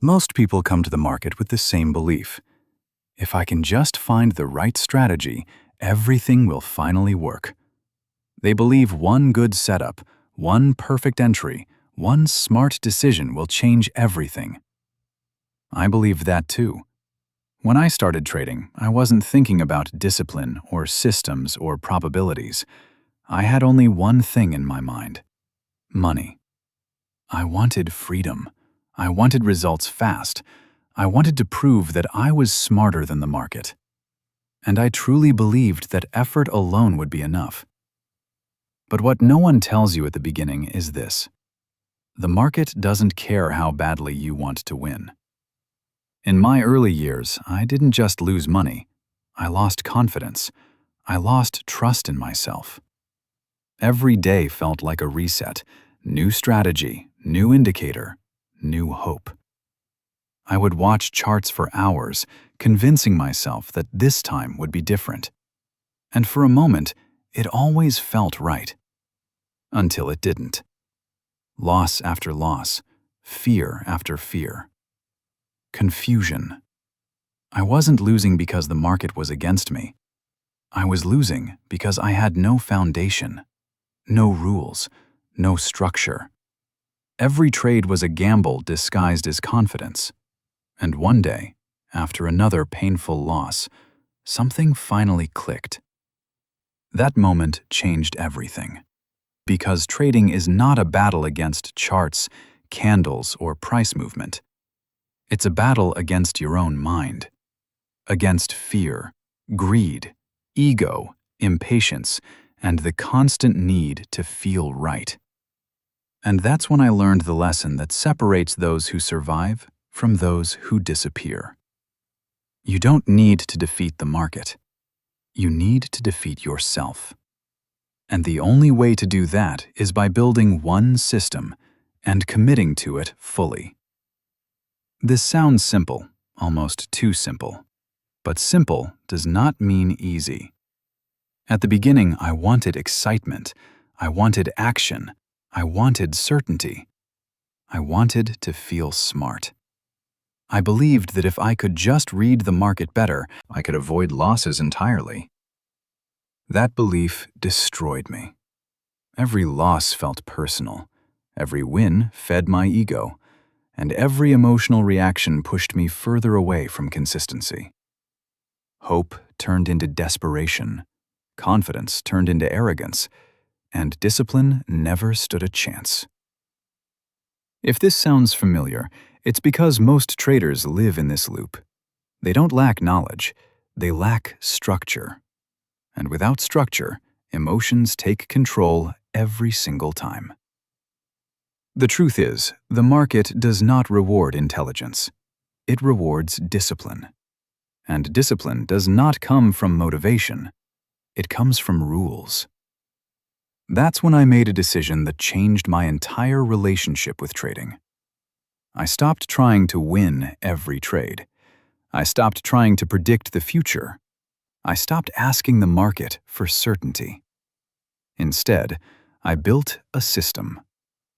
Most people come to the market with the same belief. If I can just find the right strategy, everything will finally work. They believe one good setup, one perfect entry, one smart decision will change everything. I believed that too. When I started trading, I wasn't thinking about discipline or systems or probabilities. I had only one thing in my mind: money. I wanted freedom. I wanted results fast. I wanted to prove that I was smarter than the market. And I truly believed that effort alone would be enough. But what no one tells you at the beginning is this: the market doesn't care how badly you want to win. In my early years, I didn't just lose money. I lost confidence. I lost trust in myself. Every day felt like a reset: new strategy, new indicator, new hope. I would watch charts for hours, convincing myself that this time would be different. And for a moment, it always felt right. Until it didn't. Loss after loss, fear after fear. Confusion. I wasn't losing because the market was against me. I was losing because I had no foundation, no rules, no structure. Every trade was a gamble disguised as confidence. And one day, after another painful loss, something finally clicked. That moment changed everything. Because trading is not a battle against charts, candles, or price movement. It's a battle against your own mind. Against fear, greed, ego, impatience, and the constant need to feel right. And that's when I learned the lesson that separates those who survive from those who disappear. You don't need to defeat the market. You need to defeat yourself. And the only way to do that is by building one system and committing to it fully. This sounds simple, almost too simple. But simple does not mean easy. At the beginning, I wanted excitement. I wanted action. I wanted certainty. I wanted to feel smart. I believed that if I could just read the market better, I could avoid losses entirely. That belief destroyed me. Every loss felt personal. Every win fed my ego. And every emotional reaction pushed me further away from consistency. Hope turned into desperation. Confidence turned into arrogance. And discipline never stood a chance. If this sounds familiar, it's because most traders live in this loop. They don't lack knowledge, they lack structure. And without structure, emotions take control every single time. The truth is, the market does not reward intelligence. It rewards discipline. And discipline does not come from motivation. It comes from rules. That's when I made a decision that changed my entire relationship with trading. I stopped trying to win every trade. I stopped trying to predict the future. I stopped asking the market for certainty. Instead, I built a system,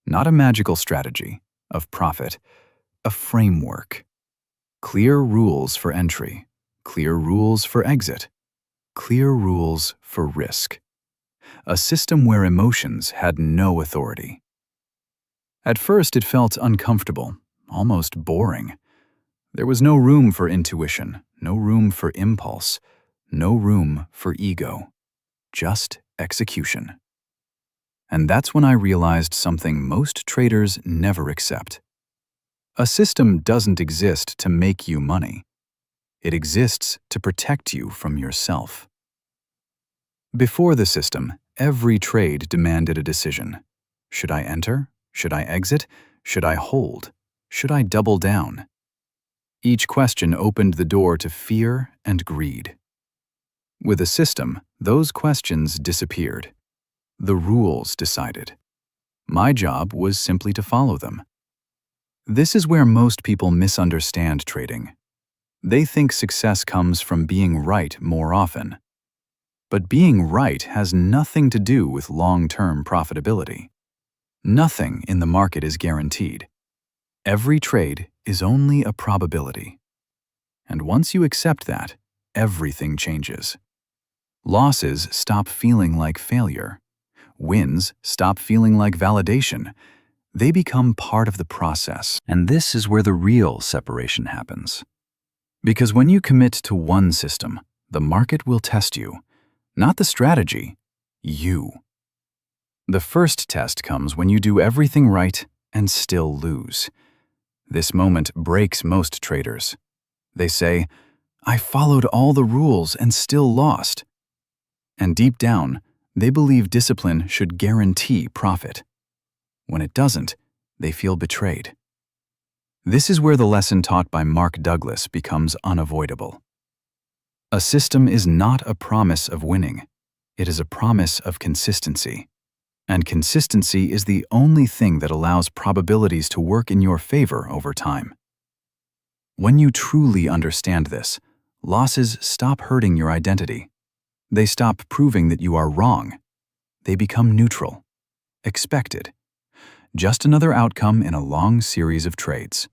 not a magical strategy, of profit, a framework. Clear rules for entry, clear rules for exit, clear rules for risk. A system where emotions had no authority. At first, it felt uncomfortable, almost boring. There was no room for intuition, no room for impulse, no room for ego, just execution. And that's when I realized something most traders never accept. A system doesn't exist to make you money. It exists to protect you from yourself. Before the system, every trade demanded a decision. Should I enter? Should I exit? Should I hold? Should I double down? Each question opened the door to fear and greed. With a system, those questions disappeared. The rules decided. My job was simply to follow them. This is where most people misunderstand trading. They think success comes from being right more often. But being right has nothing to do with long-term profitability. Nothing in the market is guaranteed. Every trade is only a probability. And once you accept that, everything changes. Losses stop feeling like failure. Wins stop feeling like validation. They become part of the process. And this is where the real separation happens. Because when you commit to one system, the market will test you. Not the strategy, you. The first test comes when you do everything right and still lose. This moment breaks most traders. They say, "I followed all the rules and still lost." And deep down, they believe discipline should guarantee profit. When it doesn't, they feel betrayed. This is where the lesson taught by Mark Douglas becomes unavoidable. A system is not a promise of winning. It is a promise of consistency. And consistency is the only thing that allows probabilities to work in your favor over time. When you truly understand this, losses stop hurting your identity. They stop proving that you are wrong. They become neutral, expected, just another outcome in a long series of trades.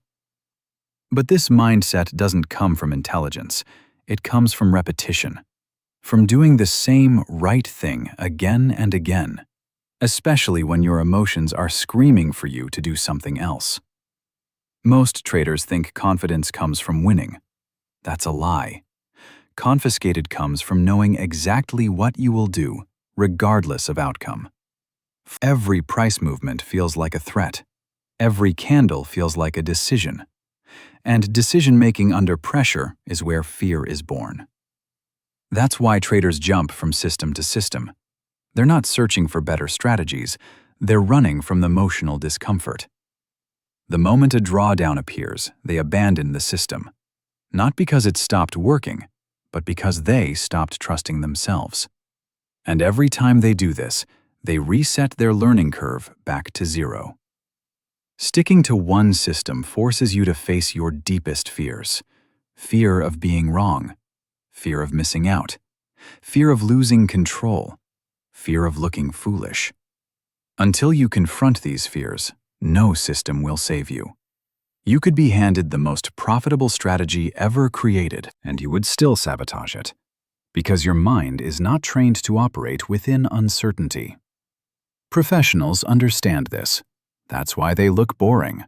But this mindset doesn't come from intelligence. It comes from repetition, from doing the same right thing again and again, especially when your emotions are screaming for you to do something else. Most traders think confidence comes from winning. That's a lie. Confiscated comes from knowing exactly what you will do, regardless of outcome. Every price movement feels like a threat. Every candle feels like a decision. And decision-making under pressure is where fear is born. That's why traders jump from system to system. They're not searching for better strategies. They're running from the emotional discomfort. The moment a drawdown appears, they abandon the system. Not because it stopped working, but because they stopped trusting themselves. And every time they do this, they reset their learning curve back to zero. Sticking to one system forces you to face your deepest fears. Fear of being wrong, fear of missing out, fear of losing control, fear of looking foolish. Until you confront these fears, no system will save you. You could be handed the most profitable strategy ever created, and you would still sabotage it, because your mind is not trained to operate within uncertainty. Professionals understand this. That's why they look boring.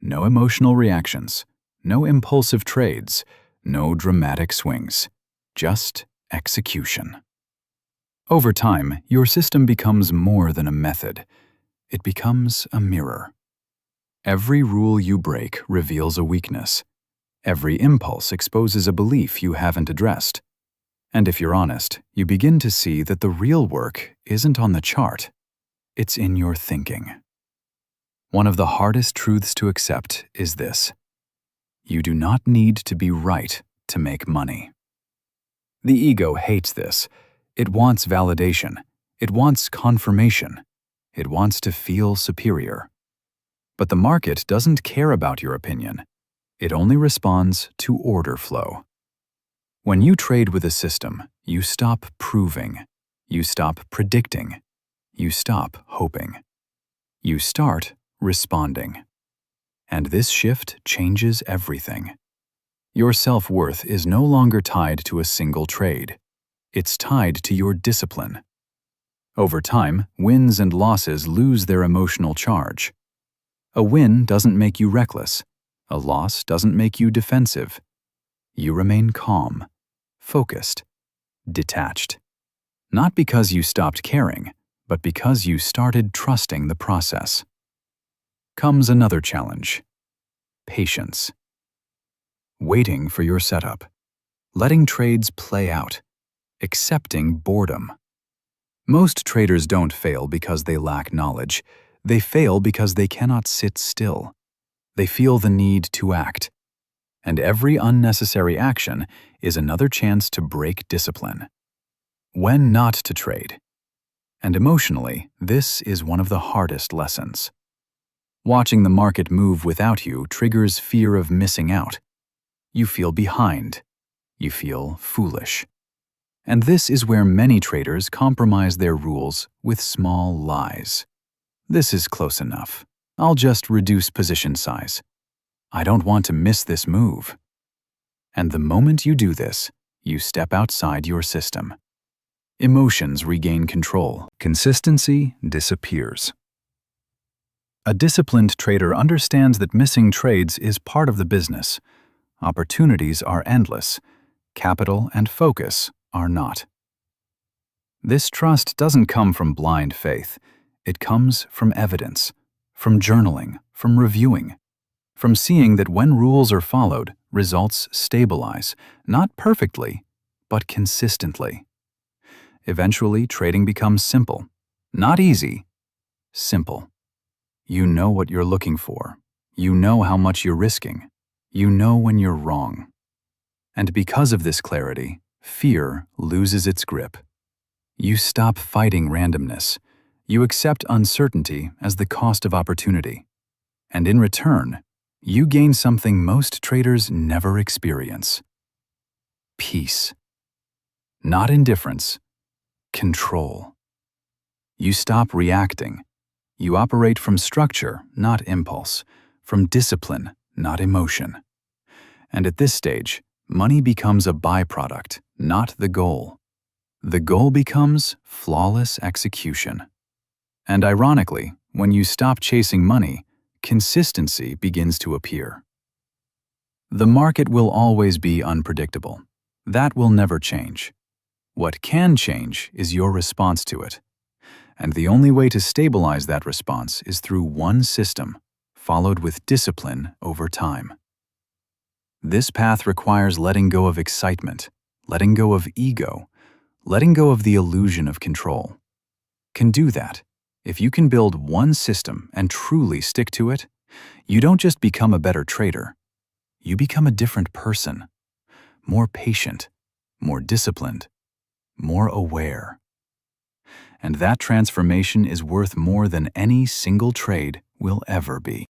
No emotional reactions, no impulsive trades, no dramatic swings, just execution. Over time, your system becomes more than a method. It becomes a mirror. Every rule you break reveals a weakness. Every impulse exposes a belief you haven't addressed. And if you're honest, you begin to see that the real work isn't on the chart. It's in your thinking. One of the hardest truths to accept is this: you do not need to be right to make money. The ego hates this. It wants validation. It wants confirmation. It wants to feel superior. But the market doesn't care about your opinion. It only responds to order flow. When you trade with a system, you stop proving. You stop predicting. You stop hoping. You start responding. And this shift changes everything. Your self-worth is no longer tied to a single trade. It's tied to your discipline. Over time, wins and losses lose their emotional charge. A win doesn't make you reckless. A loss doesn't make you defensive. You remain calm, focused, detached. Not because you stopped caring, but because you started trusting the process. Comes another challenge: patience. Waiting for your setup. Letting trades play out. Accepting boredom. Most traders don't fail because they lack knowledge. They fail because they cannot sit still. They feel the need to act. And every unnecessary action is another chance to break discipline. When not to trade. And emotionally, this is one of the hardest lessons. Watching the market move without you triggers fear of missing out. You feel behind. You feel foolish. And this is where many traders compromise their rules with small lies. This is close enough. I'll just reduce position size. I don't want to miss this move. And the moment you do this, you step outside your system. Emotions regain control. Consistency disappears. A disciplined trader understands that missing trades is part of the business. Opportunities are endless. Capital and focus are not. This trust doesn't come from blind faith. It comes from evidence, from journaling, from reviewing, from seeing that when rules are followed, results stabilize, not perfectly, but consistently. Eventually, trading becomes simple. Not easy, simple. You know what you're looking for. You know how much you're risking. You know when you're wrong. And because of this clarity, fear loses its grip. You stop fighting randomness. You accept uncertainty as the cost of opportunity. And in return, you gain something most traders never experience. Peace. Not indifference. Control. You stop reacting. You operate from structure, not impulse, from discipline, not emotion. And at this stage, money becomes a byproduct, not the goal. The goal becomes flawless execution. And ironically, when you stop chasing money, consistency begins to appear. The market will always be unpredictable. That will never change. What can change is your response to it. And the only way to stabilize that response is through one system, followed with discipline over time. This path requires letting go of excitement, letting go of ego, letting go of the illusion of control. Can do that. If you can build one system and truly stick to it, you don't just become a better trader. You become a different person, more patient, more disciplined, more aware. And that transformation is worth more than any single trade will ever be.